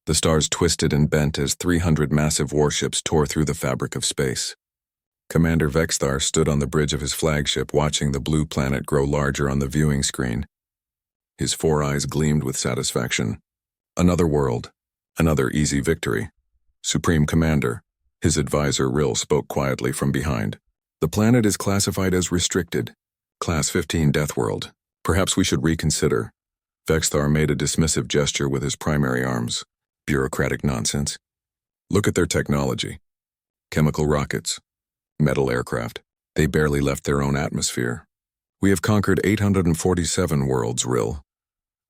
The stars twisted and bent as 300 massive warships tore through the fabric of space. Commander Vexthar stood on the bridge of his flagship watching the blue planet grow larger on the viewing screen. His 4 eyes gleamed with satisfaction. Another world. Another easy victory. Supreme Commander, his advisor Rill spoke quietly from behind. The planet is classified as restricted. Class 15 Deathworld. Perhaps we should reconsider. Vexthar made a dismissive gesture with his primary arms. Bureaucratic nonsense. Look at their technology. Chemical rockets. Metal aircraft. They barely left their own atmosphere. We have conquered 847 worlds, Rill.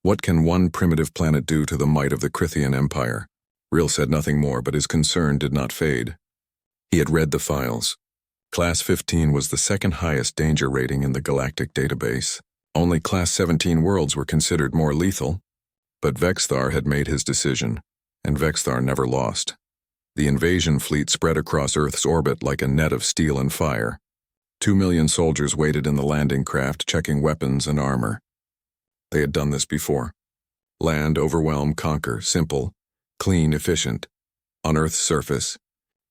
What can one primitive planet do to the might of the Crithian Empire? Rill said nothing more, but his concern did not fade. He had read the files. Class 15 was the second highest danger rating in the galactic database. Only Class 17 worlds were considered more lethal. But Vexthar had made his decision, and Vexthar never lost. The invasion fleet spread across Earth's orbit like a net of steel and fire. 2 million soldiers waited in the landing craft, checking weapons and armor. They had done this before. Land, overwhelm, conquer, simple, clean, efficient. On Earth's surface,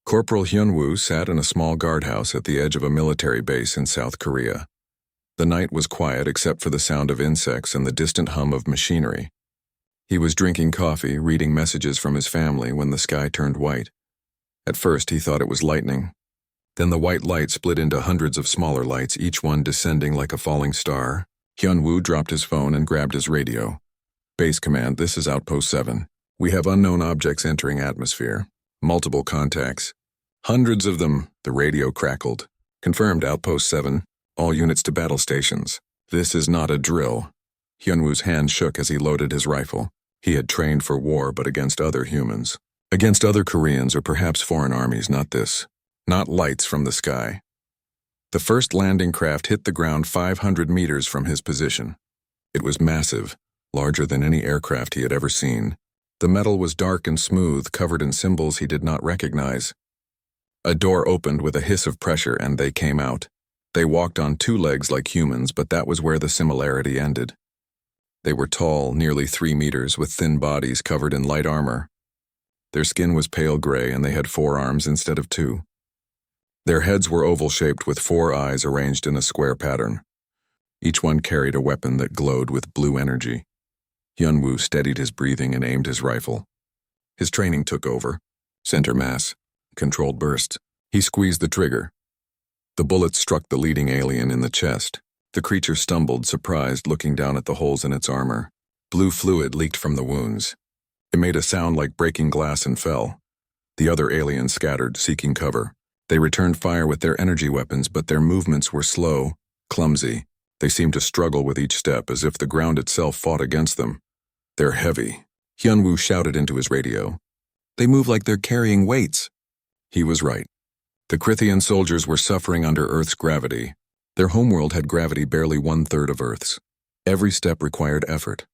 Corporal Hyunwoo sat in a small guardhouse at the edge of a military base in South Korea. The night was quiet except for the sound of insects and the distant hum of machinery. He was drinking coffee, reading messages from his family when the sky turned white. At first he thought it was lightning. Then the white light split into hundreds of smaller lights, each one descending like a falling star. Hyunwoo dropped his phone and grabbed his radio. Base Command, this is Outpost 7. We have unknown objects entering atmosphere. Multiple contacts. Hundreds of them, the radio crackled. Confirmed, Outpost 7. All units to battle stations. This is not a drill. Hyunwoo's hand shook as he loaded his rifle. He had trained for war, but against other humans. Against other Koreans or perhaps foreign armies, not this. Not lights from the sky. The first landing craft hit the ground 500 meters from his position. It was massive, larger than any aircraft he had ever seen. The metal was dark and smooth, covered in symbols he did not recognize. A door opened with a hiss of pressure and they came out. They walked on 2 legs like humans, but that was where the similarity ended. They were tall, nearly 3 meters, with thin bodies covered in light armor. Their skin was pale gray and they had 4 arms instead of 2. Their heads were oval-shaped with 4 eyes arranged in a square pattern. Each one carried a weapon that glowed with blue energy. Hyunwoo steadied his breathing and aimed his rifle. His training took over. Center mass. Controlled burst. He squeezed the trigger. The bullet struck the leading alien in the chest. The creature stumbled, surprised, looking down at the holes in its armor. Blue fluid leaked from the wounds. It made a sound like breaking glass and fell. The other aliens scattered, seeking cover. They returned fire with their energy weapons, but their movements were slow, clumsy. They seemed to struggle with each step, as if the ground itself fought against them. They're heavy. Hyunwoo shouted into his radio. They move like they're carrying weights. He was right. The Crithian soldiers were suffering under Earth's gravity. Their homeworld had gravity barely 1/3 of Earth's. Every step required effort.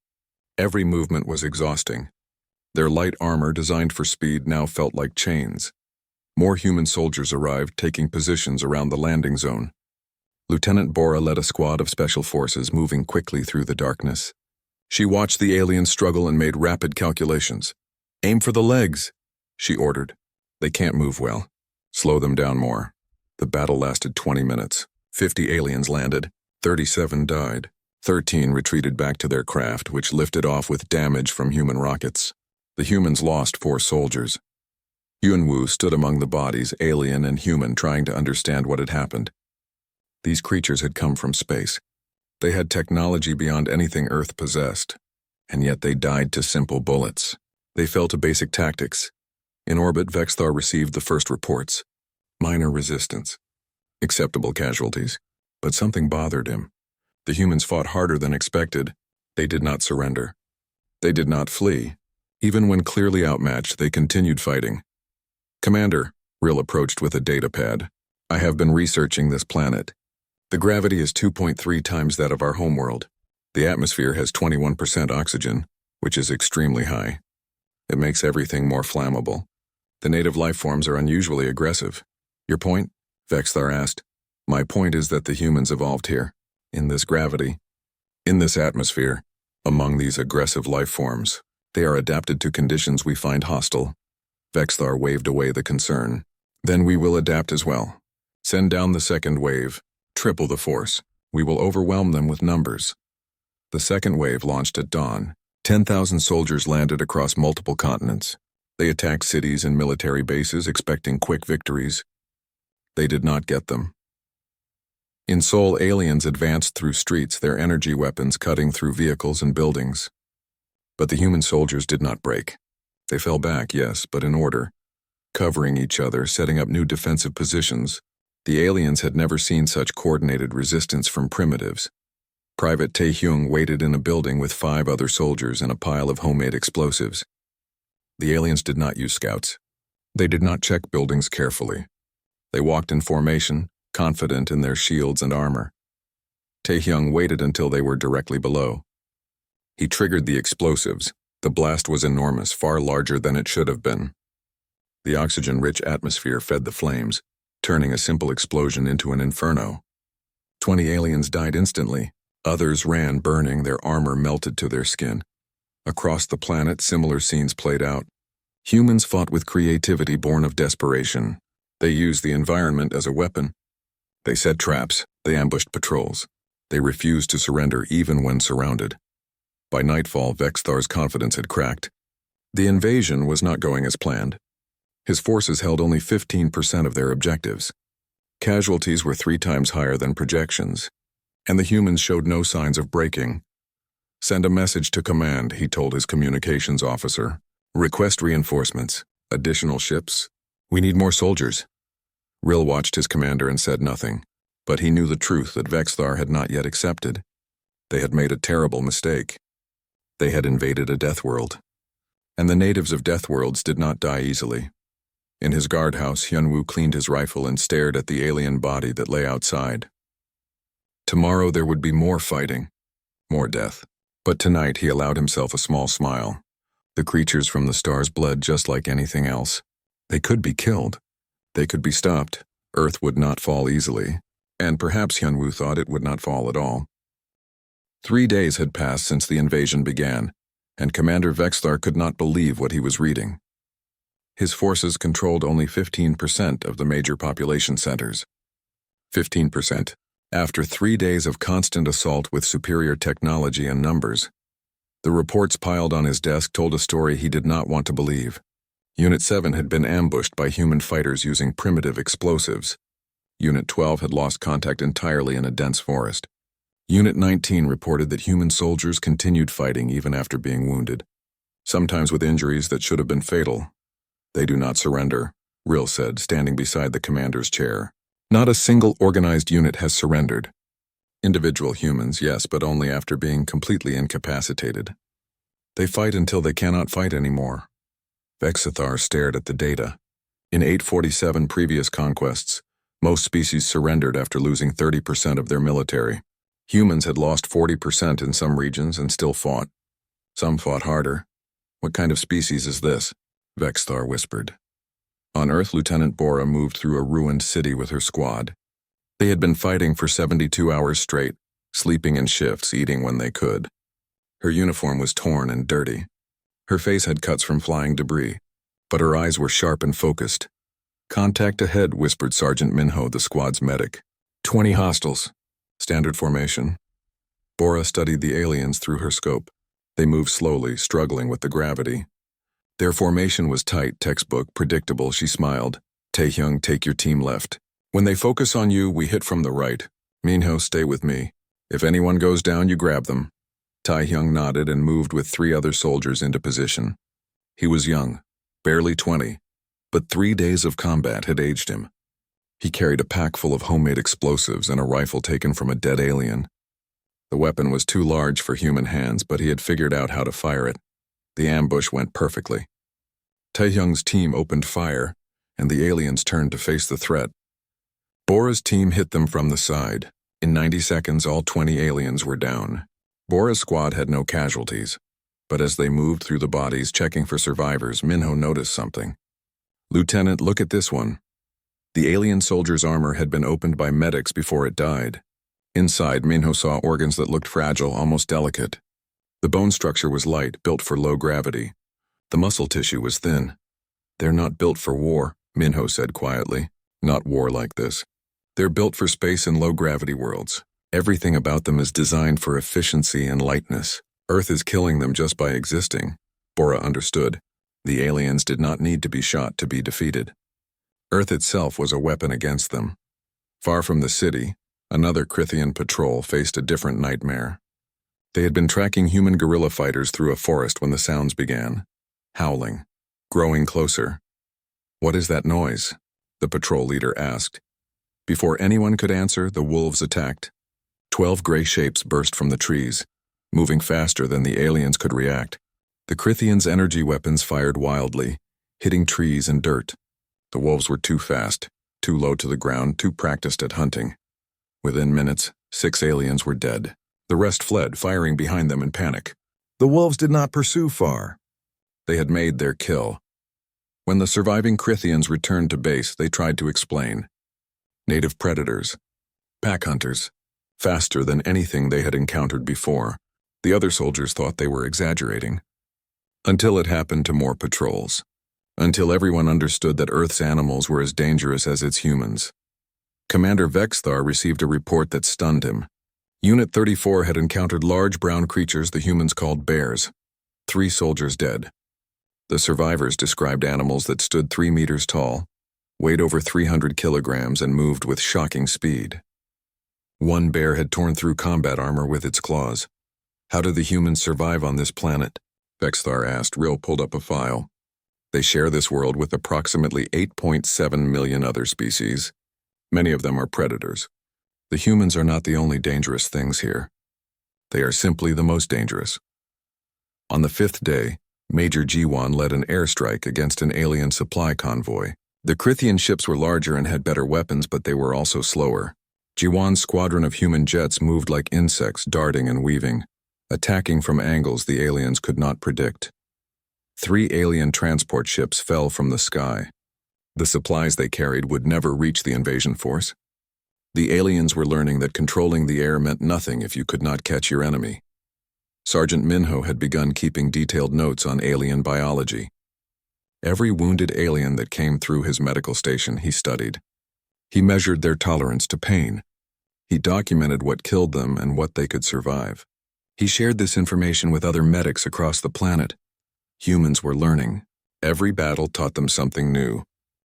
Every movement was exhausting. Their light armor, designed for speed, now felt like chains. More human soldiers arrived, taking positions around the landing zone. Lieutenant Bora led a squad of special forces moving quickly through the darkness. She watched the aliens struggle and made rapid calculations. Aim for the legs, she ordered. They can't move well. Slow them down more. The battle lasted 20 minutes. 50 aliens landed. 37 died. 13 retreated back to their craft, which lifted off with damage from human rockets. The humans lost 4 soldiers. Hyunwoo stood among the bodies, alien and human, trying to understand what had happened. These creatures had come from space. They had technology beyond anything Earth possessed, and yet they died to simple bullets. They fell to basic tactics. In orbit, Vexthar received the first reports. Minor resistance. Acceptable casualties. But something bothered him. The humans fought harder than expected. They did not surrender. They did not flee. Even when clearly outmatched, they continued fighting. Commander, Rill approached with a data pad. I have been researching this planet. The gravity is 2.3 times that of our homeworld. The atmosphere has 21% oxygen, which is extremely high. It makes everything more flammable. The native life forms are unusually aggressive. Your point? Vexthar asked. My point is that the humans evolved here, in this gravity, in this atmosphere, among these aggressive life forms. They are adapted to conditions we find hostile. Vexthar waved away the concern. Then we will adapt as well. Send down the second wave. Triple the force. We will overwhelm them with numbers. The second wave launched at dawn. 10,000 soldiers landed across multiple continents. They attacked cities and military bases expecting quick victories. They did not get them. In Seoul, aliens advanced through streets, their energy weapons cutting through vehicles and buildings. But the human soldiers did not break. They fell back, yes, but in order, covering each other, setting up new defensive positions. The aliens had never seen such coordinated resistance from primitives. Private Tae-hyung waited in a building with 5 other soldiers and a pile of homemade explosives. The aliens did not use scouts. They did not check buildings carefully. They walked in formation, confident in their shields and armor. Tae-hyung waited until they were directly below. He triggered the explosives. The blast was enormous, far larger than it should have been. The oxygen-rich atmosphere fed the flames, turning a simple explosion into an inferno. 20 aliens died instantly. Others ran, burning, their armor melted to their skin. Across the planet, similar scenes played out. Humans fought with creativity born of desperation. They used the environment as a weapon. They set traps, they ambushed patrols. They refused to surrender even when surrounded. By nightfall, Vexthar's confidence had cracked. The invasion was not going as planned. His forces held only 15% of their objectives. Casualties were 3 times higher than projections, and the humans showed no signs of breaking. Send a message to command, he told his communications officer. Request reinforcements, additional ships. We need more soldiers. Rill watched his commander and said nothing, but he knew the truth that Vexthar had not yet accepted. They had made a terrible mistake. They had invaded a Deathworld. And the natives of Deathworlds did not die easily. In his guardhouse, Hyunwoo cleaned his rifle and stared at the alien body that lay outside. Tomorrow there would be more fighting, more death. But tonight he allowed himself a small smile. The creatures from the stars bled just like anything else. They could be killed. They could be stopped. Earth would not fall easily. And perhaps Hyunwoo thought it would not fall at all. 3 days had passed since the invasion began, and Commander Vexthar could not believe what he was reading. His forces controlled only 15% of the major population centers. 15%. After 3 days of constant assault with superior technology and numbers. The reports piled on his desk told a story he did not want to believe. Unit 7 had been ambushed by human fighters using primitive explosives. Unit 12 had lost contact entirely in a dense forest. Unit 19 reported that human soldiers continued fighting even after being wounded, sometimes with injuries that should have been fatal. They do not surrender, Rill said, standing beside the commander's chair. Not a single organized unit has surrendered. Individual humans, yes, but only after being completely incapacitated. They fight until they cannot fight anymore. Vexthar stared at the data. In 847 previous conquests, most species surrendered after losing 30% of their military. Humans had lost 40% in some regions and still fought. Some fought harder. What kind of species is this? Vexthar whispered. On Earth, Lieutenant Bora moved through a ruined city with her squad. They had been fighting for 72 hours straight, sleeping in shifts, eating when they could. Her uniform was torn and dirty. Her face had cuts from flying debris, but her eyes were sharp and focused. Contact ahead, whispered Sergeant Minho, the squad's medic. 20 hostiles. Standard formation. Bora studied the aliens through her scope. They moved slowly, struggling with the gravity. Their formation was tight, textbook, predictable, she smiled. Tae-hyung, take your team left. When they focus on you, we hit from the right. Minho, stay with me. If anyone goes down, you grab them. Tae-hyung nodded and moved with 3 other soldiers into position. He was young, barely 20, but 3 days of combat had aged him. He carried a pack full of homemade explosives and a rifle taken from a dead alien. The weapon was too large for human hands, but he had figured out how to fire it. The ambush went perfectly. Tae-hyung's team opened fire, and the aliens turned to face the threat. Bora's team hit them from the side. In 90 seconds, all 20 aliens were down. Bora's squad had no casualties, but as they moved through the bodies checking for survivors, Minho noticed something. Lieutenant, look at this one. The alien soldier's armor had been opened by medics before it died. Inside, Minho saw organs that looked fragile, almost delicate. The bone structure was light, built for low gravity. The muscle tissue was thin. "They're not built for war," Minho said quietly. "Not war like this. They're built for space and low-gravity worlds. Everything about them is designed for efficiency and lightness. Earth is killing them just by existing." Bora understood. The aliens did not need to be shot to be defeated. Earth itself was a weapon against them. Far from the city, another Krithian patrol faced a different nightmare. They had been tracking human guerrilla fighters through a forest when the sounds began. Howling. Growing closer. "What is that noise?" the patrol leader asked. Before anyone could answer, the wolves attacked. 12 gray shapes burst from the trees, moving faster than the aliens could react. The Krithians' energy weapons fired wildly, hitting trees and dirt. The wolves were too fast, too low to the ground, too practiced at hunting. Within minutes, 6 aliens were dead. The rest fled, firing behind them in panic. The wolves did not pursue far. They had made their kill. When the surviving Krithians returned to base, they tried to explain. Native predators. Pack hunters. Faster than anything they had encountered before. The other soldiers thought they were exaggerating. Until it happened to more patrols. Until everyone understood that Earth's animals were as dangerous as its humans. Commander Vexthar received a report that stunned him. Unit 34 had encountered large brown creatures the humans called bears. 3 soldiers dead. The survivors described animals that stood 3 meters tall, weighed over 300 kilograms, and moved with shocking speed. One bear had torn through combat armor with its claws. "How do the humans survive on this planet?" Vexthar asked. Rill pulled up a file. "They share this world with approximately 8.7 million other species. Many of them are predators. The humans are not the only dangerous things here. They are simply the most dangerous." On the 5th day, Major Jiwan led an airstrike against an alien supply convoy. The Krithian ships were larger and had better weapons, but they were also slower. Jiwan's squadron of human jets moved like insects, darting and weaving, attacking from angles the aliens could not predict. 3 alien transport ships fell from the sky. The supplies they carried would never reach the invasion force. The aliens were learning that controlling the air meant nothing if you could not catch your enemy. Sergeant Minho had begun keeping detailed notes on alien biology. Every wounded alien that came through his medical station he studied. He measured their tolerance to pain. He documented what killed them and what they could survive. He shared this information with other medics across the planet. Humans were learning. Every battle taught them something new.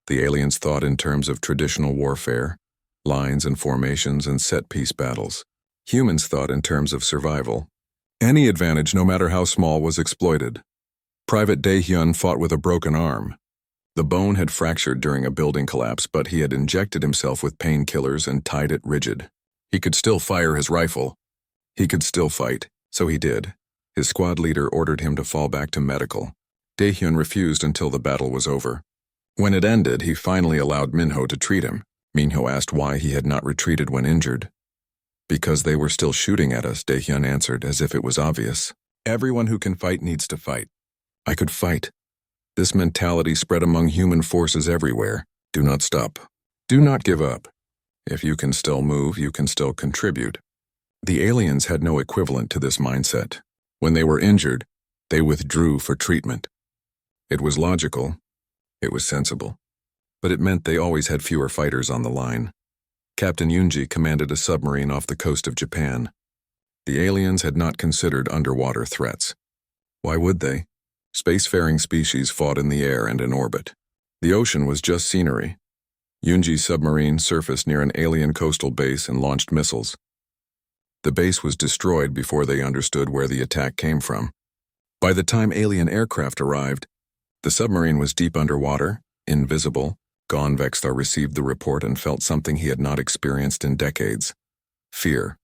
The aliens thought in terms of traditional warfare, lines and formations and set-piece battles. Humans thought in terms of survival. Any advantage, no matter how small, was exploited. Private Daehyun fought with a broken arm. The bone had fractured during a building collapse, but he had injected himself with painkillers and tied it rigid. He could still fire his rifle. He could still fight, so he did. His squad leader ordered him to fall back to medical. Daehyun refused until the battle was over. When it ended, he finally allowed Minho to treat him. Minho asked why he had not retreated when injured. "Because they were still shooting at us," Daehyun answered, as if it was obvious. "Everyone who can fight needs to fight." I could fight. This mentality spread among human forces everywhere. Do not stop. Do not give up. If you can still move, you can still contribute. The aliens had no equivalent to this mindset. When they were injured, they withdrew for treatment. It was logical. It was sensible. But it meant they always had fewer fighters on the line. Captain Yunji commanded a submarine off the coast of Japan. The aliens had not considered underwater threats. Why would they? Spacefaring species fought in the air and in orbit. The ocean was just scenery. Yunji's submarine surfaced near an alien coastal base and launched missiles. The base was destroyed before they understood where the attack came from. By the time alien aircraft arrived, the submarine was deep underwater, invisible. Gone. Vexthar received the report and felt something he had not experienced in decades. Fear.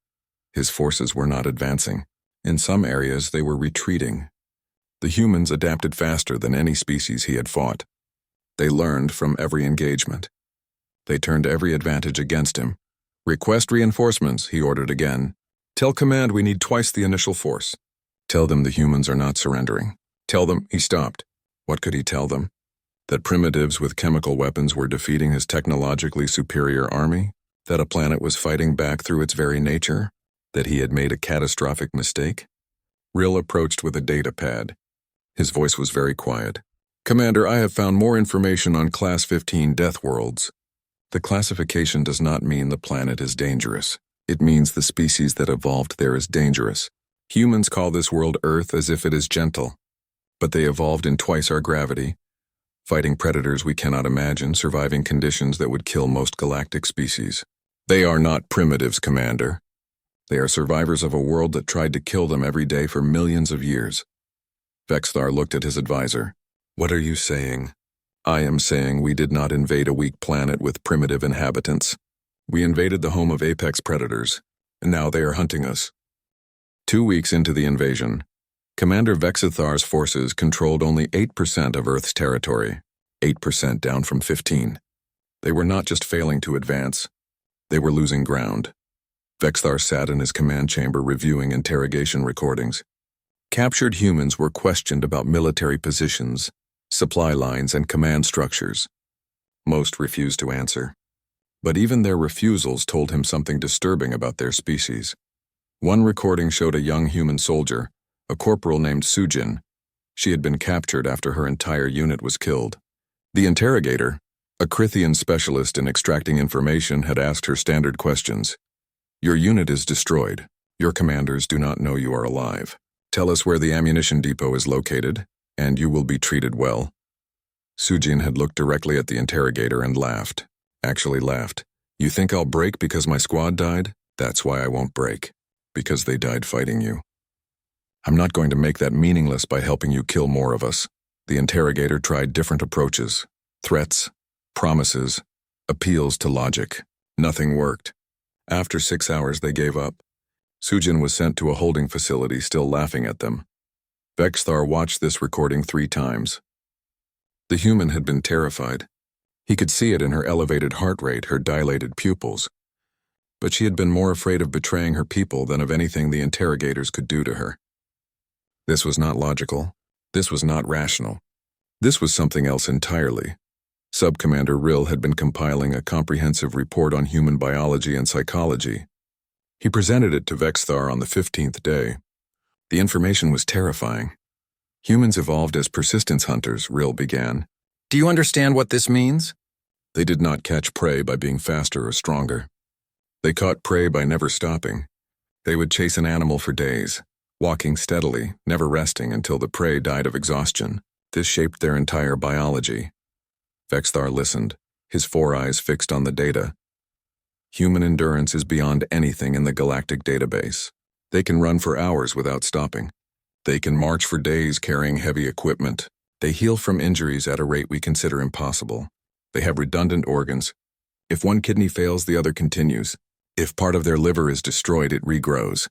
His forces were not advancing. In some areas, they were retreating. The humans adapted faster than any species he had fought. They learned from every engagement. They turned every advantage against him. "Request reinforcements," he ordered again. "Tell command we need twice the initial force. Tell them the humans are not surrendering. Tell them—" He stopped. What could he tell them? That primitives with chemical weapons were defeating his technologically superior army? That a planet was fighting back through its very nature? That he had made a catastrophic mistake? Rill approached with a data pad. His voice was very quiet. "Commander, I have found more information on Class 15 Deathworlds. The classification does not mean the planet is dangerous. It means the species that evolved there is dangerous. Humans call this world Earth as if it is gentle. But they evolved in twice our gravity, fighting predators we cannot imagine, surviving conditions that would kill most galactic species. They are not primitives, Commander. They are survivors of a world that tried to kill them every day for millions of years." Vexthar looked at his advisor. "What are you saying?" "I am saying we did not invade a weak planet with primitive inhabitants. We invaded the home of apex predators, and now they are hunting us." 2 weeks into the invasion, Commander Vexithar's forces controlled only 8% of Earth's territory, 8% down from 15. They were not just failing to advance, they were losing ground. Vexthar sat in his command chamber reviewing interrogation recordings. Captured humans were questioned about military positions, supply lines, and command structures. Most refused to answer. But even their refusals told him something disturbing about their species. One recording showed a young human soldier, a corporal named Sujin. She had been captured after her entire unit was killed. The interrogator, a Krithian specialist in extracting information, had asked her standard questions. "Your unit is destroyed. Your commanders do not know you are alive. Tell us where the ammunition depot is located, and you will be treated well." Sujin had looked directly at the interrogator and laughed. Actually laughed. "You think I'll break because my squad died? That's why I won't break. Because they died fighting you. I'm not going to make that meaningless by helping you kill more of us." The interrogator tried different approaches. Threats, promises, appeals to logic. Nothing worked. After 6 hours, they gave up. Sujin was sent to a holding facility, still laughing at them. Vexthar watched this recording 3 times. The human had been terrified. He could see it in her elevated heart rate, her dilated pupils. But she had been more afraid of betraying her people than of anything the interrogators could do to her. This was not logical. This was not rational. This was something else entirely. Sub-Commander Rill had been compiling a comprehensive report on human biology and psychology. He presented it to Vexthar on the 15th day. The information was terrifying. "Humans evolved as persistence hunters," Rill began. "Do you understand what this means?" "They did not catch prey by being faster or stronger. They caught prey by never stopping. They would chase an animal for days, walking steadily, never resting until the prey died of exhaustion. This shaped their entire biology." Vexthar listened, his 4 eyes fixed on the data. Human endurance is beyond anything in the galactic database. They can run for hours without stopping. They can march for days carrying heavy equipment. They heal from injuries at a rate we consider impossible. They have redundant organs. If one kidney fails, the other continues. If part of their liver is destroyed, it regrows.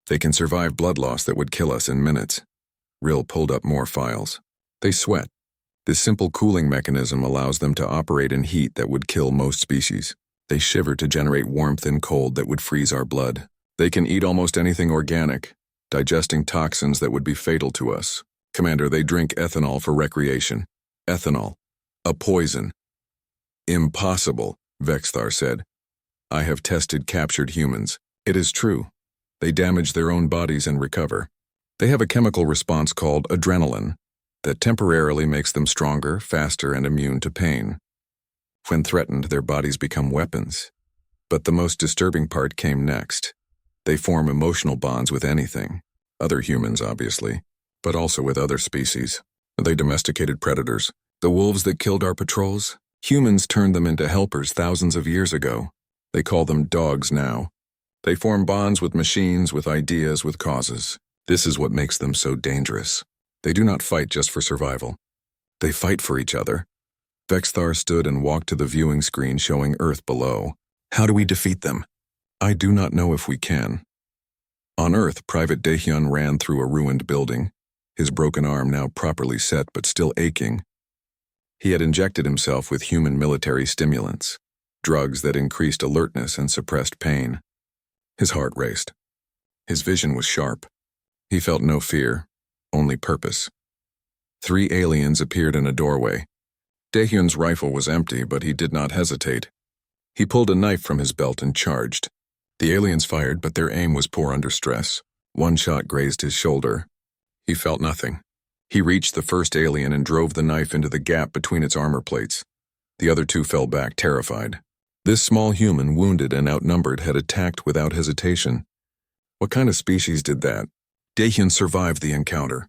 They can survive blood loss that would kill us in minutes. Rill pulled up more files. They sweat. This simple cooling mechanism allows them to operate in heat that would kill most species. They shiver to generate warmth in cold that would freeze our blood. They can eat almost anything organic, digesting toxins that would be fatal to us. Commander, they drink ethanol for recreation. Ethanol. A poison. Impossible, Vexthar said. I have tested captured humans. It is true. They damage their own bodies and recover. They have a chemical response called adrenaline that temporarily makes them stronger, faster, and immune to pain. When threatened, their bodies become weapons. But the most disturbing part came next. They form emotional bonds with anything. Other humans, obviously, but also with other species. They domesticated predators. The wolves that killed our patrols? Humans turned them into helpers thousands of years ago. They call them dogs now. They form bonds with machines, with ideas, with causes. This is what makes them so dangerous. They do not fight just for survival. They fight for each other. Vexthar stood and walked to the viewing screen showing Earth below. How do we defeat them? I do not know if we can. On Earth, Private Daehyun ran through a ruined building, his broken arm now properly set but still aching. He had injected himself with human military stimulants, drugs that increased alertness and suppressed pain. His heart raced. His vision was sharp. He felt no fear, only purpose. 3 aliens appeared in a doorway. Daehyun's rifle was empty, but he did not hesitate. He pulled a knife from his belt and charged. The aliens fired, but their aim was poor under stress. One shot grazed his shoulder. He felt nothing. He reached the first alien and drove the knife into the gap between its armor plates. The other two fell back, terrified. This small human, wounded and outnumbered, had attacked without hesitation. What kind of species did that? Dahyun survived the encounter.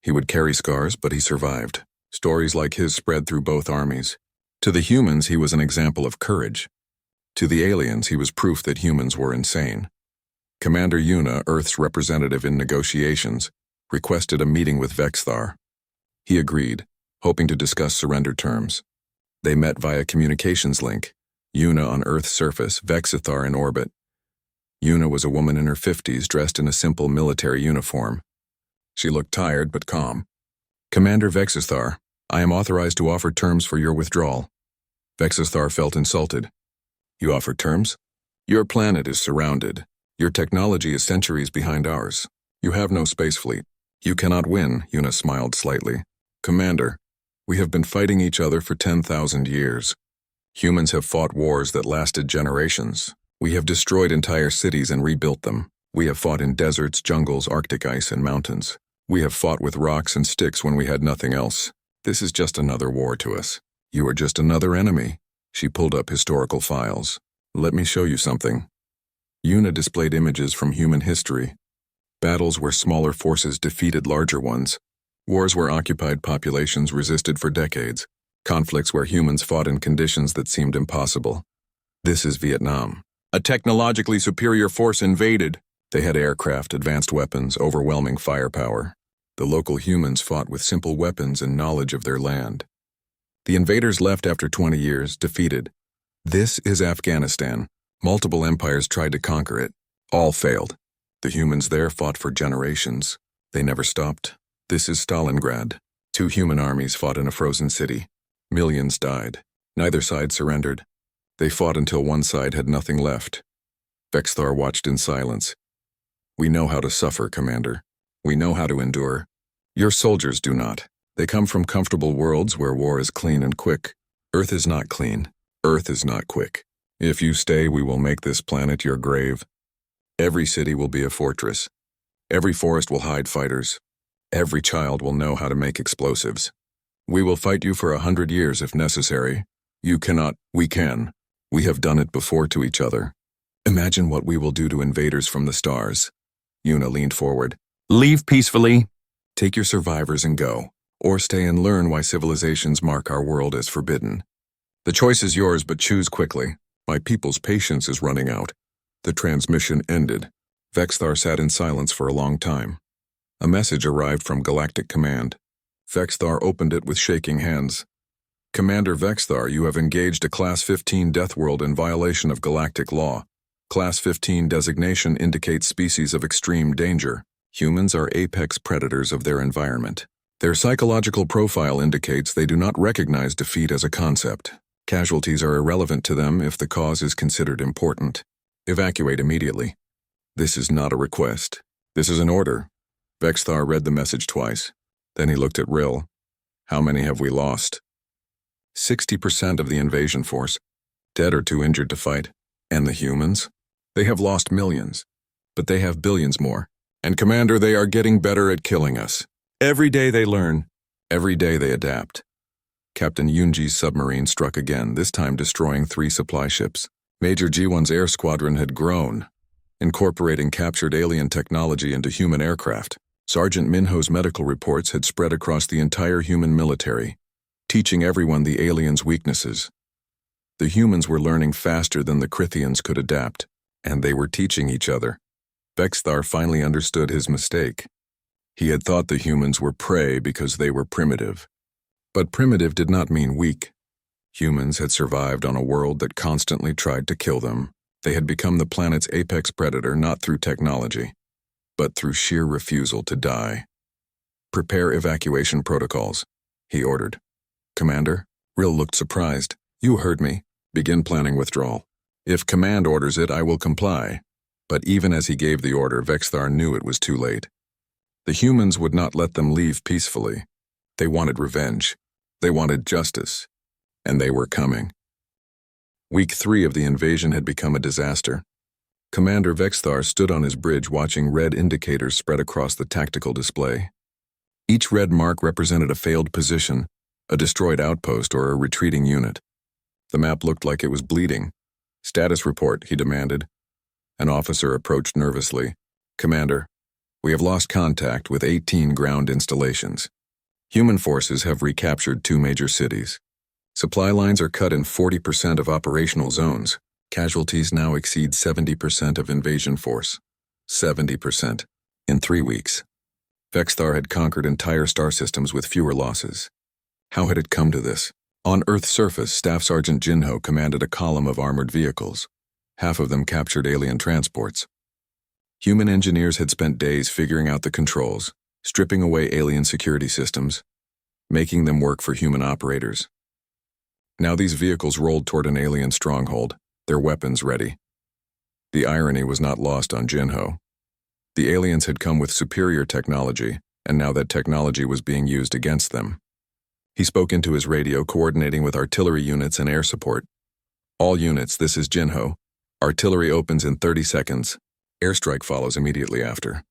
He would carry scars, but he survived. Stories like his spread through both armies. To the humans, he was an example of courage. To the aliens, he was proof that humans were insane. Commander Yuna, Earth's representative in negotiations, requested a meeting with Vexthar. He agreed, hoping to discuss surrender terms. They met via communications link, Yuna on Earth's surface, Vexthar in orbit. Yuna was a woman in her 50s dressed in a simple military uniform. She looked tired but calm. Commander Vexthar, I am authorized to offer terms for your withdrawal. Vexthar felt insulted. You offer terms? Your planet is surrounded. Your technology is centuries behind ours. You have no space fleet. You cannot win, Yuna smiled slightly. Commander, we have been fighting each other for 10,000 years. Humans have fought wars that lasted generations. We have destroyed entire cities and rebuilt them. We have fought in deserts, jungles, Arctic ice, and mountains. We have fought with rocks and sticks when we had nothing else. This is just another war to us. You are just another enemy. She pulled up historical files. Let me show you something. Yuna displayed images from human history. Battles where smaller forces defeated larger ones. Wars where occupied populations resisted for decades. Conflicts where humans fought in conditions that seemed impossible. This is Vietnam. A technologically superior force invaded. They had aircraft, advanced weapons, overwhelming firepower. The local humans fought with simple weapons and knowledge of their land. The invaders left after 20 years, defeated. This is Afghanistan. Multiple empires tried to conquer it. All failed. The humans there fought for generations. They never stopped. This is Stalingrad. 2 human armies fought in a frozen city. Millions died. Neither side surrendered. They fought until one side had nothing left. Vexthar watched in silence. We know how to suffer, Commander. We know how to endure. Your soldiers do not. They come from comfortable worlds where war is clean and quick. Earth is not clean. Earth is not quick. If you stay, we will make this planet your grave. Every city will be a fortress. Every forest will hide fighters. Every child will know how to make explosives. We will fight you for 100 years if necessary. You cannot, we can. We have done it before to each other. Imagine what we will do to invaders from the stars. Yuna leaned forward. Leave peacefully. Take your survivors and go. Or stay and learn why civilizations mark our world as forbidden. The choice is yours, but choose quickly. My people's patience is running out. The transmission ended. Vexthar sat in silence for a long time. A message arrived from Galactic Command. Vexthar opened it with shaking hands. Commander Vexthar, you have engaged a Class 15 Deathworld in violation of galactic law. Class 15 designation indicates species of extreme danger. Humans are apex predators of their environment. Their psychological profile indicates they do not recognize defeat as a concept. Casualties are irrelevant to them if the cause is considered important. Evacuate immediately. This is not a request. This is an order. Vexthar read the message twice. Then he looked at Rill. How many have we lost? 60% of the invasion force, dead or too injured to fight. And the humans? They have lost millions, but they have billions more. And Commander, they are getting better at killing us. Every day they learn. Every day they adapt. Captain Yoonji's submarine struck again, this time destroying 3 supply ships. Major Ji-won's air squadron had grown, incorporating captured alien technology into human aircraft. Sergeant Minho's medical reports had spread across the entire human military, teaching everyone the aliens' weaknesses. The humans were learning faster than the Krithians could adapt, and they were teaching each other. Vexthar finally understood his mistake. He had thought the humans were prey because they were primitive. But primitive did not mean weak. Humans had survived on a world that constantly tried to kill them. They had become the planet's apex predator not through technology, but through sheer refusal to die. Prepare evacuation protocols, he ordered. Commander? Rill looked surprised. You heard me. Begin planning withdrawal. If Command orders it, I will comply. But even as he gave the order, Vexthar knew it was too late. The humans would not let them leave peacefully. They wanted revenge. They wanted justice. And they were coming. Week 3 of the invasion had become a disaster. Commander Vexthar stood on his bridge watching red indicators spread across the tactical display. Each red mark represented a failed position, a destroyed outpost, or a retreating unit. The map looked like it was bleeding. "Status report," he demanded. An officer approached nervously. "Commander, we have lost contact with 18 ground installations. Human forces have recaptured 2 major cities. Supply lines are cut in 40% of operational zones. Casualties now exceed 70% of invasion force. 70%. In 3 weeks. Vexthar had conquered entire star systems with fewer losses. How had it come to this? On Earth's surface, Staff Sergeant Jinho commanded a column of armored vehicles. Half of them captured alien transports. Human engineers had spent days figuring out the controls, stripping away alien security systems, making them work for human operators. Now these vehicles rolled toward an alien stronghold, their weapons ready. The irony was not lost on Jinho. The aliens had come with superior technology, and now that technology was being used against them. He spoke into his radio, coordinating with artillery units and air support. "All units, this is Jinho. Artillery opens in 30 seconds. Airstrike follows immediately after.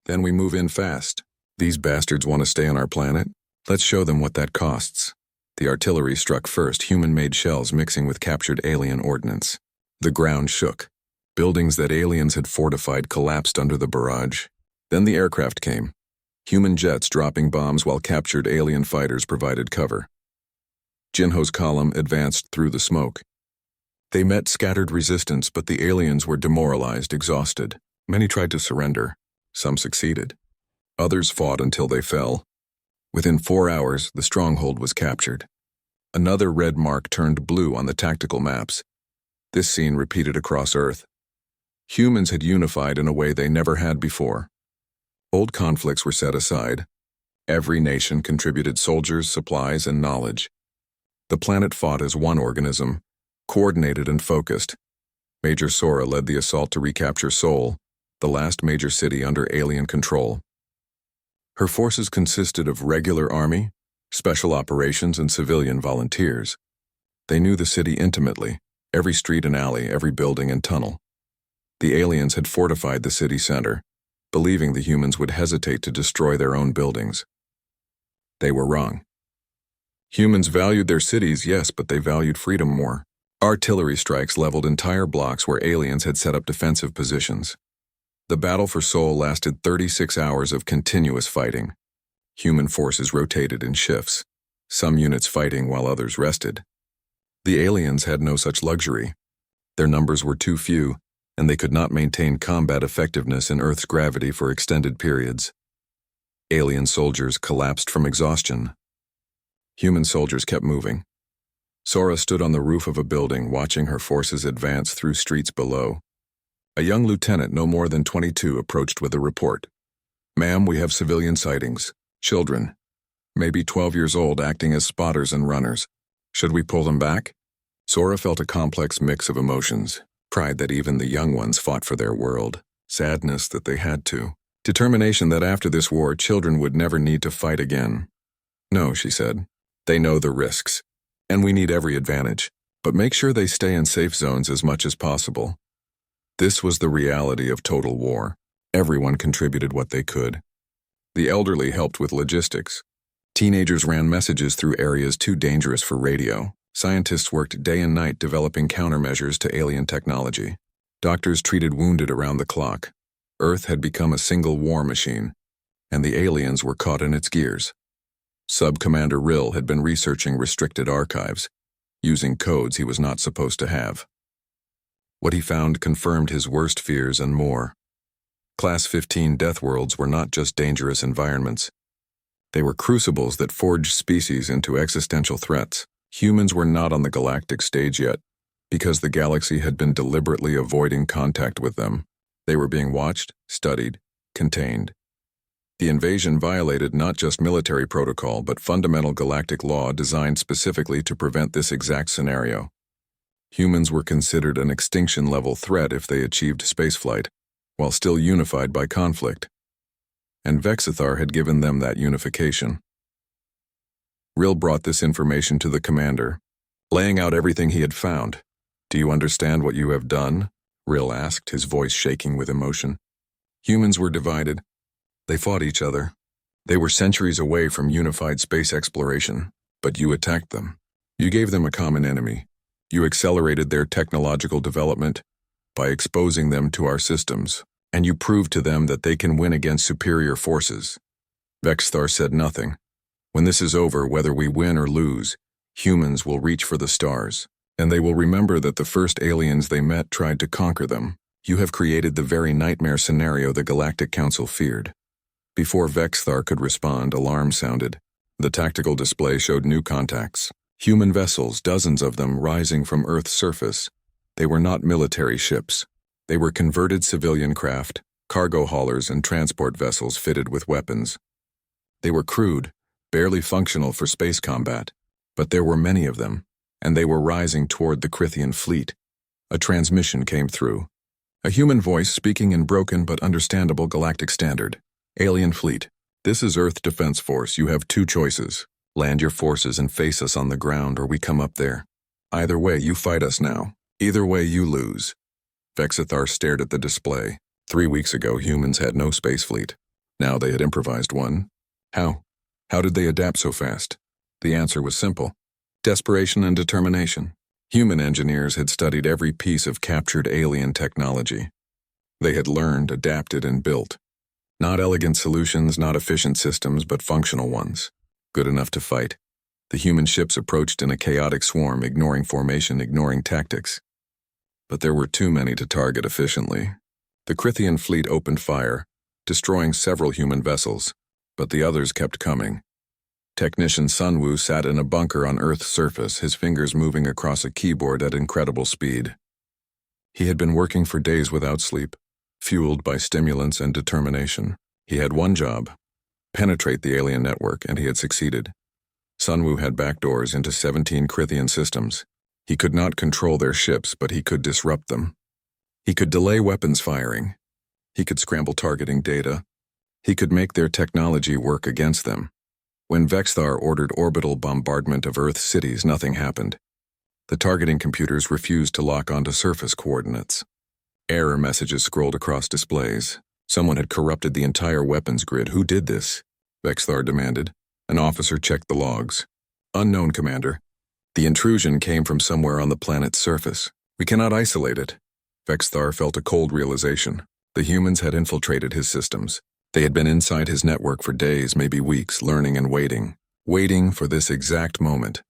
Then we move in fast. These bastards want to stay on our planet? Let's show them what that costs." The artillery struck first, human-made shells mixing with captured alien ordnance. The ground shook. Buildings that aliens had fortified collapsed under the barrage. Then the aircraft came. Human jets dropping bombs while captured alien fighters provided cover. Jinho's column advanced through the smoke. They met scattered resistance, but the aliens were demoralized, exhausted. Many tried to surrender. Some succeeded. Others fought until they fell. Within 4 hours, the stronghold was captured. Another red mark turned blue on the tactical maps. This scene repeated across Earth. Humans had unified in a way they never had before. Old conflicts were set aside. Every nation contributed soldiers, supplies, and knowledge. The planet fought as one organism, coordinated and focused. Major Sora led the assault to recapture Seoul, the last major city under alien control. Her forces consisted of regular army, special operations, and civilian volunteers. They knew the city intimately, every street and alley, every building and tunnel. The aliens had fortified the city center, believing the humans would hesitate to destroy their own buildings. They were wrong. Humans valued their cities, yes, but they valued freedom more. Artillery strikes leveled entire blocks where aliens had set up defensive positions. The battle for Seoul lasted 36 hours of continuous fighting. Human forces rotated in shifts, some units fighting while others rested. The aliens had no such luxury. Their numbers were too few, and they could not maintain combat effectiveness in Earth's gravity for extended periods. Alien soldiers collapsed from exhaustion. Human soldiers kept moving. Sora stood on the roof of a building, watching her forces advance through streets below. A young lieutenant, no more than 22, approached with a report. "Ma'am, we have civilian sightings. Children, maybe 12 years old, acting as spotters and runners. Should we pull them back?" Sora felt a complex mix of emotions. Pride that even the young ones fought for their world. Sadness that they had to. Determination that after this war, children would never need to fight again. "No," she said. "They know the risks, and we need every advantage. But make sure they stay in safe zones as much as possible." This was the reality of total war. Everyone contributed what they could. The elderly helped with logistics. Teenagers ran messages through areas too dangerous for radio. Scientists worked day and night developing countermeasures to alien technology. Doctors treated wounded around the clock. Earth had become a single war machine, and the aliens were caught in its gears. Sub-Commander Rill had been researching restricted archives, using codes he was not supposed to have. What he found confirmed his worst fears and more. Class 15 Deathworlds were not just dangerous environments. They were crucibles that forged species into existential threats. Humans were not on the galactic stage yet, because the galaxy had been deliberately avoiding contact with them. They were being watched, studied, contained. The invasion violated not just military protocol, but fundamental galactic law designed specifically to prevent this exact scenario. Humans were considered an extinction-level threat if they achieved spaceflight, while still unified by conflict. And Vexithar had given them that unification. Rill brought this information to the commander, laying out everything he had found. "Do you understand what you have done?" Rill asked, his voice shaking with emotion. Humans were divided. They fought each other. They were centuries away from unified space exploration, but you attacked them. You gave them a common enemy. You accelerated their technological development by exposing them to our systems, and you proved to them that they can win against superior forces. Vexthar said nothing. When this is over, whether we win or lose, humans will reach for the stars, and they will remember that the first aliens they met tried to conquer them. You have created the very nightmare scenario the Galactic Council feared. Before Vexthar could respond, alarm sounded. The tactical display showed new contacts. Human vessels, dozens of them, rising from Earth's surface. They were not military ships. They were converted civilian craft, cargo haulers and transport vessels fitted with weapons. They were crude, barely functional for space combat, but there were many of them, and they were rising toward the Crithian fleet. A transmission came through. A human voice speaking in broken but understandable galactic standard. Alien fleet, this is Earth Defense Force. You have two choices. Land your forces and face us on the ground, or we come up there. Either way, you fight us now. Either way, you lose. Vexithar stared at the display. 3 weeks ago, humans had no space fleet. Now they had improvised one. How? How did they adapt so fast? The answer was simple. Desperation and determination. Human engineers had studied every piece of captured alien technology. They had learned, adapted, and built. Not elegant solutions, not efficient systems, but functional ones. Good enough to fight. The human ships approached in a chaotic swarm, ignoring formation, ignoring tactics. But there were too many to target efficiently. The Crithian fleet opened fire, destroying several human vessels, but the others kept coming. Technician Sunwoo sat in a bunker on Earth's surface, his fingers moving across a keyboard at incredible speed. He had been working for days without sleep, fueled by stimulants and determination. He had one job: penetrate the alien network, and he had succeeded. Sunwoo had backdoors into 17 Crithian systems. He could not control their ships, but he could disrupt them. He could delay weapons firing. He could scramble targeting data. He could make their technology work against them. When Vexthar ordered orbital bombardment of Earth cities, nothing happened. The targeting computers refused to lock onto surface coordinates. Error messages scrolled across displays. Someone had corrupted the entire weapons grid. Who did this? Vexthar demanded. An officer checked the logs. Unknown, Commander. The intrusion came from somewhere on the planet's surface. We cannot isolate it. Vexthar felt a cold realization. The humans had infiltrated his systems. They had been inside his network for days, maybe weeks, learning and waiting for this exact moment.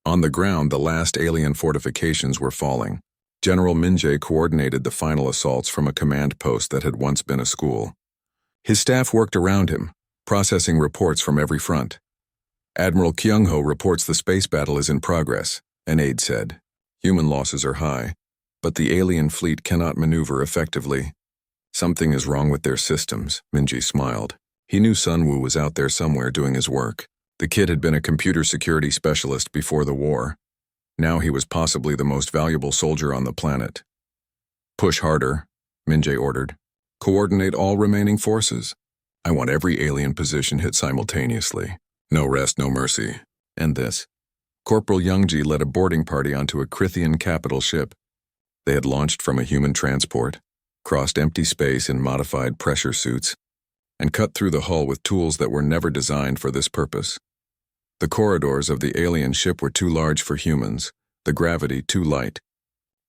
On the ground, the last alien fortifications were falling. General Minjae coordinated the final assaults from a command post that had once been a school. His staff worked around him, processing reports from every front. Admiral Kyungho reports the space battle is in progress, an aide said. Human losses are high, but the alien fleet cannot maneuver effectively. Something is wrong with their systems, Minji smiled. He knew Sunwoo was out there somewhere doing his work. The kid had been a computer security specialist before the war. Now he was possibly the most valuable soldier on the planet. Push harder, Minjae ordered. Coordinate all remaining forces. I want every alien position hit simultaneously. No rest, no mercy. And this. Corporal Youngji led a boarding party onto a Crithian capital ship. They had launched from a human transport, crossed empty space in modified pressure suits, and cut through the hull with tools that were never designed for this purpose. The corridors of the alien ship were too large for humans, the gravity too light.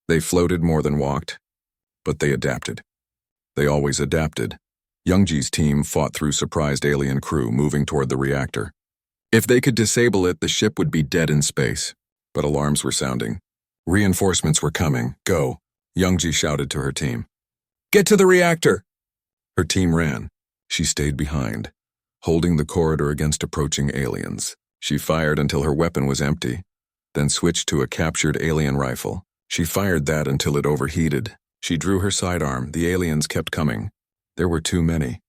They floated more than walked, but they adapted. They always adapted. Youngji's team fought through surprised alien crew moving toward the reactor. If they could disable it, the ship would be dead in space. But alarms were sounding. Reinforcements were coming. Go, Youngji shouted to her team. Get to the reactor! Her team ran. She stayed behind, holding the corridor against approaching aliens. She fired until her weapon was empty, then switched to a captured alien rifle. She fired that until it overheated. She drew her sidearm. The aliens kept coming. There were too many.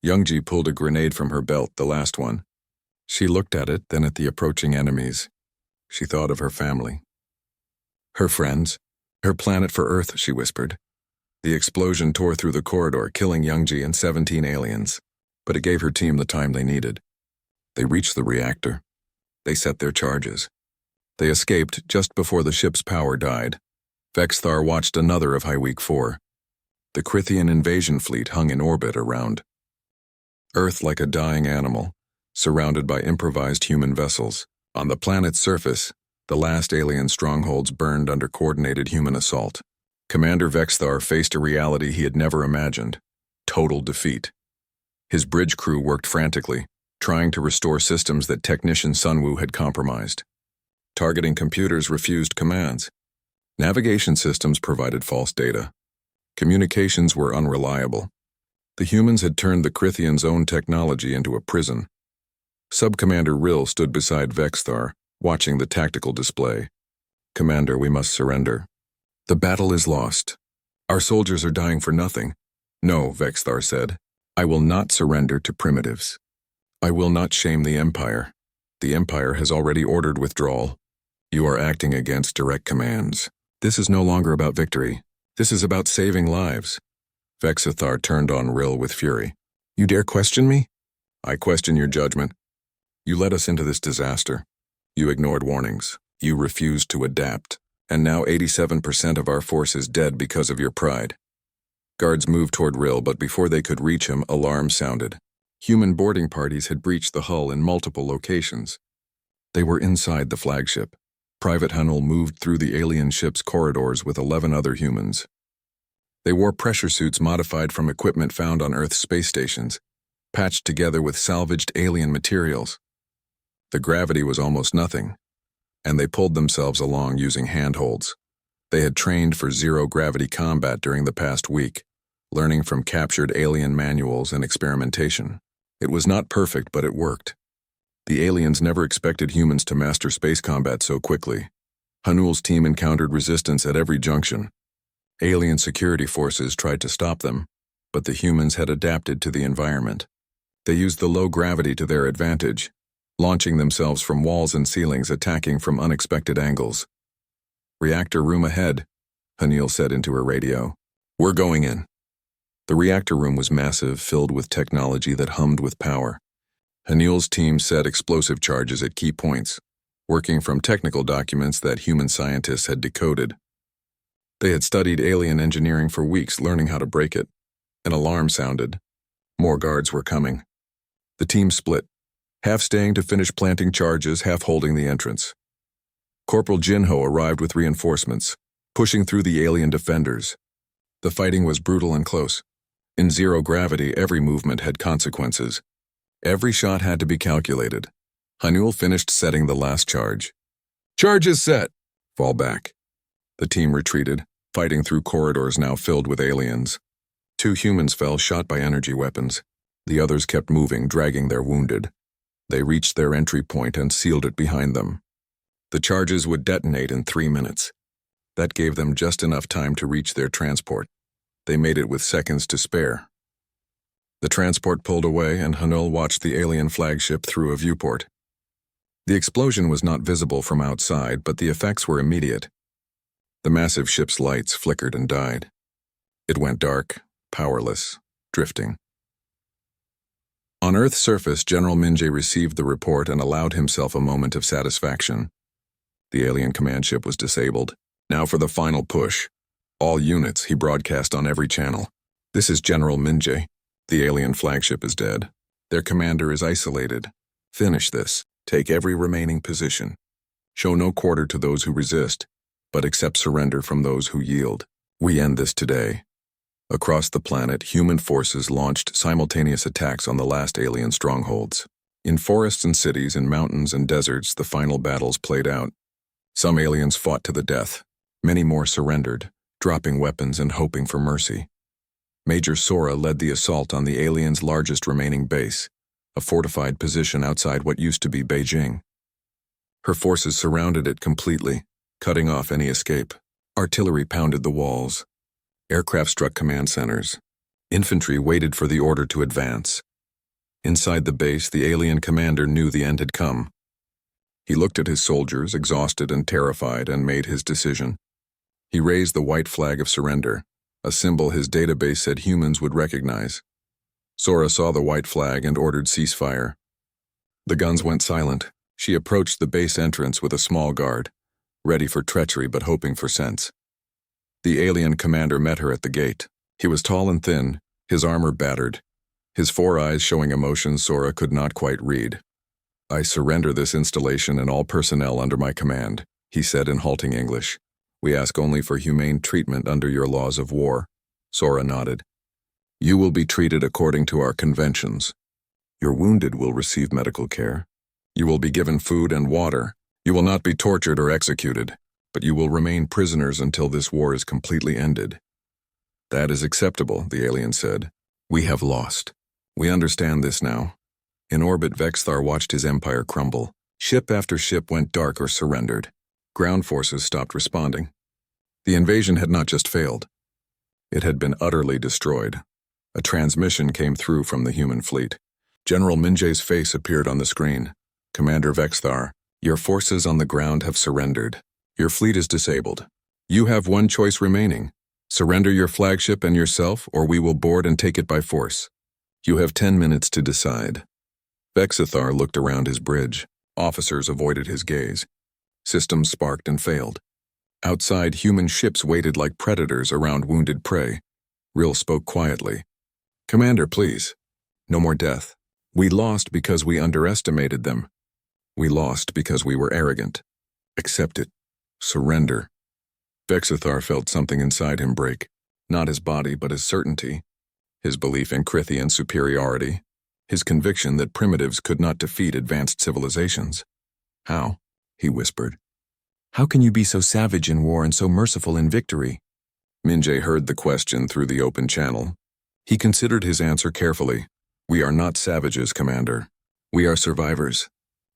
Youngji pulled a grenade from her belt, the last one. She looked at it, then at the approaching enemies. She thought of her family. Her friends. Her planet for Earth, she whispered. The explosion tore through the corridor, killing Youngji and 17 aliens. But it gave her team the time they needed. They reached the reactor. They set their charges. They escaped just before the ship's power died. Vexthar watched another of High Week 4. The Crithian invasion fleet hung in orbit around Earth like a dying animal, surrounded by improvised human vessels. On the planet's surface, the last alien strongholds burned under coordinated human assault. Commander Vexthar faced a reality he had never imagined: total defeat. His bridge crew worked frantically, trying to restore systems that technician Sunwoo had compromised. Targeting computers refused commands. Navigation systems provided false data. Communications were unreliable. The humans had turned the Crithians' own technology into a prison. Sub-Commander Rill stood beside Vexthar, watching the tactical display. "Commander, we must surrender. The battle is lost. Our soldiers are dying for nothing." "No," Vexthar said. "I will not surrender to primitives. I will not shame the Empire. The Empire has already ordered withdrawal. You are acting against direct commands. This is no longer about victory. This is about saving lives." Vexthar turned on Rill with fury. "You dare question me?" "I question your judgment. You led us into this disaster. You ignored warnings. You refused to adapt. And now 87% of our force is dead because of your pride." Guards moved toward Rill, but before they could reach him, alarms sounded. Human boarding parties had breached the hull in multiple locations. They were inside the flagship. Private Hunnell moved through the alien ship's corridors with 11 other humans. They wore pressure suits modified from equipment found on Earth's space stations, patched together with salvaged alien materials. The gravity was almost nothing, and they pulled themselves along using handholds. They had trained for zero-gravity combat during the past week, learning from captured alien manuals and experimentation. It was not perfect, but it worked. The aliens never expected humans to master space combat so quickly. Hunnell's team encountered resistance at every junction. Alien security forces tried to stop them, but the humans had adapted to the environment. They used the low gravity to their advantage, launching themselves from walls and ceilings, attacking from unexpected angles. "Reactor room ahead," Hunnell said into her radio. "We're going in." The reactor room was massive, filled with technology that hummed with power. Hunnell's team set explosive charges at key points, working from technical documents that human scientists had decoded. They had studied alien engineering for weeks, learning how to break it. An alarm sounded. More guards were coming. The team split, half staying to finish planting charges, half holding the entrance. Corporal Jinho arrived with reinforcements, pushing through the alien defenders. The fighting was brutal and close. In zero gravity, every movement had consequences. Every shot had to be calculated. Hunnell finished setting the last charge. "Charge is set!" "Fall back." The team retreated, fighting through corridors now filled with aliens. 2 humans fell, shot by energy weapons. The others kept moving, dragging their wounded. They reached their entry point and sealed it behind them. The charges would detonate in 3 minutes. That gave them just enough time to reach their transport. They made it with seconds to spare. The transport pulled away, and Hunnell watched the alien flagship through a viewport. The explosion was not visible from outside, but the effects were immediate. The massive ship's lights flickered and died. It went dark, powerless, drifting. On Earth's surface, General Minje received the report and allowed himself a moment of satisfaction. The alien command ship was disabled. "Now for the final push. All units," he broadcast on every channel. "This is General Minje. The alien flagship is dead. Their commander is isolated. Finish this. Take every remaining position. Show no quarter to those who resist, but accept surrender from those who yield. We end this today." Across the planet, human forces launched simultaneous attacks on the last alien strongholds. In forests and cities, in mountains and deserts, the final battles played out. Some aliens fought to the death. Many more surrendered, dropping weapons and hoping for mercy. Major Sora led the assault on the aliens' largest remaining base, a fortified position outside what used to be Beijing. Her forces surrounded it completely, cutting off any escape. Artillery pounded the walls. Aircraft struck command centers. Infantry waited for the order to advance. Inside the base, the alien commander knew the end had come. He looked at his soldiers, exhausted and terrified, and made his decision. He raised the white flag of surrender, a symbol his database said humans would recognize. Sora saw the white flag and ordered ceasefire. The guns went silent. She approached the base entrance with a small guard, ready for treachery but hoping for sense. The alien commander met her at the gate. He was tall and thin, his armor battered. His 4 eyes showing emotions Sora could not quite read. "I surrender this installation and all personnel under my command," he said in halting English. "We ask only for humane treatment under your laws of war." Sora nodded. "You will be treated according to our conventions. Your wounded will receive medical care. You will be given food and water. You will not be tortured or executed, but you will remain prisoners until this war is completely ended." "That is acceptable," the alien said. "We have lost. We understand this now." In orbit, Vexthar watched his empire crumble. Ship after ship went dark or surrendered. Ground forces stopped responding. The invasion had not just failed. It had been utterly destroyed. A transmission came through from the human fleet. General Minje's face appeared on the screen. "Commander Vexthar, your forces on the ground have surrendered. Your fleet is disabled. You have one choice remaining. Surrender your flagship and yourself, or we will board and take it by force. You have 10 minutes to decide." Vexithar looked around his bridge. Officers avoided his gaze. Systems sparked and failed. Outside, human ships waited like predators around wounded prey. Rill spoke quietly. "Commander, please. No more death. We lost because we underestimated them. We lost because we were arrogant. Accept it. Surrender." Vexithar felt something inside him break. Not his body, but his certainty. His belief in Crithian superiority. His conviction that primitives could not defeat advanced civilizations. "How?" he whispered. "How can you be so savage in war and so merciful in victory?" Minje heard the question through the open channel. He considered his answer carefully. "We are not savages, Commander. We are survivors.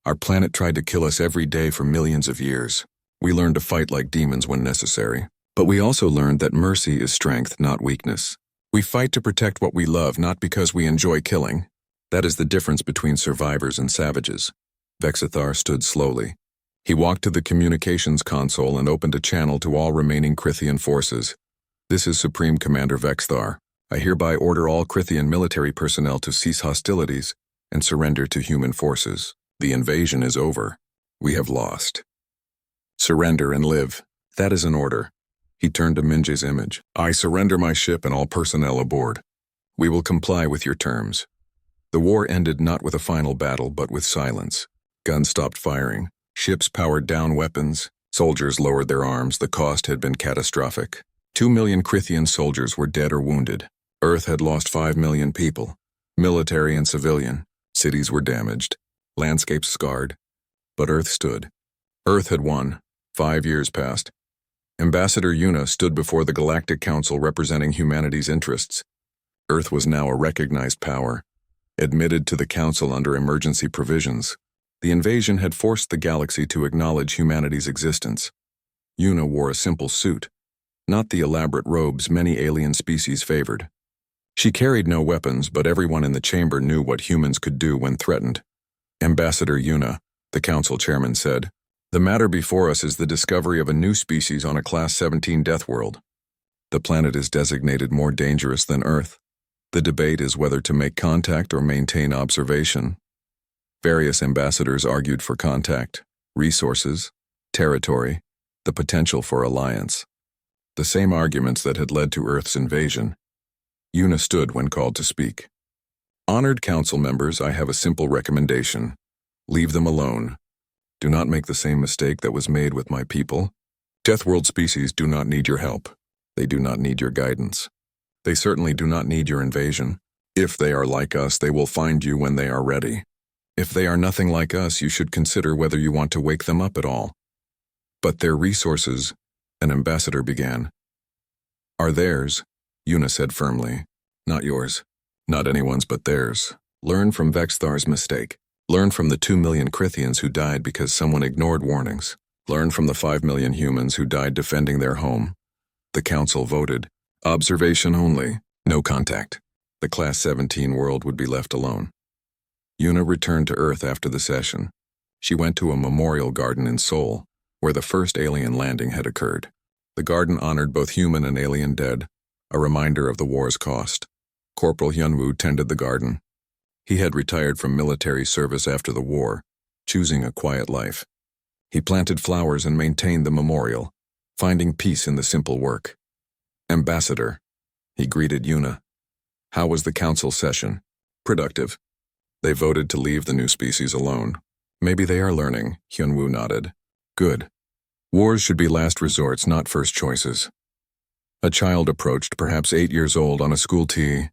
Our planet tried to kill us every day for millions of years. We learned to fight like demons when necessary. But we also learned that mercy is strength, not weakness. We fight to protect what we love, not because we enjoy killing. That is the difference between survivors and savages." Vexithar stood slowly. He walked to the communications console and opened a channel to all remaining Crithian forces. "This is Supreme Commander Vexthar. I hereby order all Crithian military personnel to cease hostilities and surrender to human forces. The invasion is over. We have lost. Surrender and live. That is an order." He turned to Minje's image. "I surrender my ship and all personnel aboard. We will comply with your terms." The war ended not with a final battle, but with silence. Guns stopped firing. Ships powered down weapons. Soldiers lowered their arms. The cost had been catastrophic. 2 million Crithian soldiers were dead or wounded. Earth had lost 5 million people. Military and civilian. Cities were damaged. Landscapes scarred. But Earth stood. Earth had won. 5 years passed. Ambassador Yuna stood before the Galactic Council representing humanity's interests. Earth was now a recognized power, admitted to the Council under emergency provisions. The invasion had forced the galaxy to acknowledge humanity's existence. Yuna wore a simple suit, not the elaborate robes many alien species favored. She carried no weapons, but everyone in the chamber knew what humans could do when threatened. "Ambassador Yuna," the Council chairman said, "the matter before us is the discovery of a new species on a Class 17 Deathworld. The planet is designated more dangerous than Earth. The debate is whether to make contact or maintain observation." Various ambassadors argued for contact, resources, territory, the potential for alliance. The same arguments that had led to Earth's invasion. Yuna stood when called to speak. "Honored Council members, I have a simple recommendation. Leave them alone. Do not make the same mistake that was made with my people. Deathworld species do not need your help. They do not need your guidance. They certainly do not need your invasion. If they are like us, they will find you when they are ready. If they are nothing like us, you should consider whether you want to wake them up at all." "But their resources," an ambassador began. "Are theirs," Yuna said firmly. "Not yours. Not anyone's but theirs. Learn from Vexthar's mistake. Learn from the 2 million Crithians who died because someone ignored warnings. Learn from the 5 million humans who died defending their home." The Council voted. Observation only, no contact. The Class 17 world would be left alone. Yuna returned to Earth after the session. She went to a memorial garden in Seoul, where the first alien landing had occurred. The garden honored both human and alien dead, a reminder of the war's cost. Corporal Hyunwoo tended the garden. He had retired from military service after the war, choosing a quiet life. He planted flowers and maintained the memorial, finding peace in the simple work. Ambassador. He greeted Yuna. How was the council session? Productive. They voted to leave the new species alone. Maybe they are learning, Hyunwoo nodded. Good. Wars should be last resorts, not first choices. A child approached, perhaps 8 years old, on a school tee.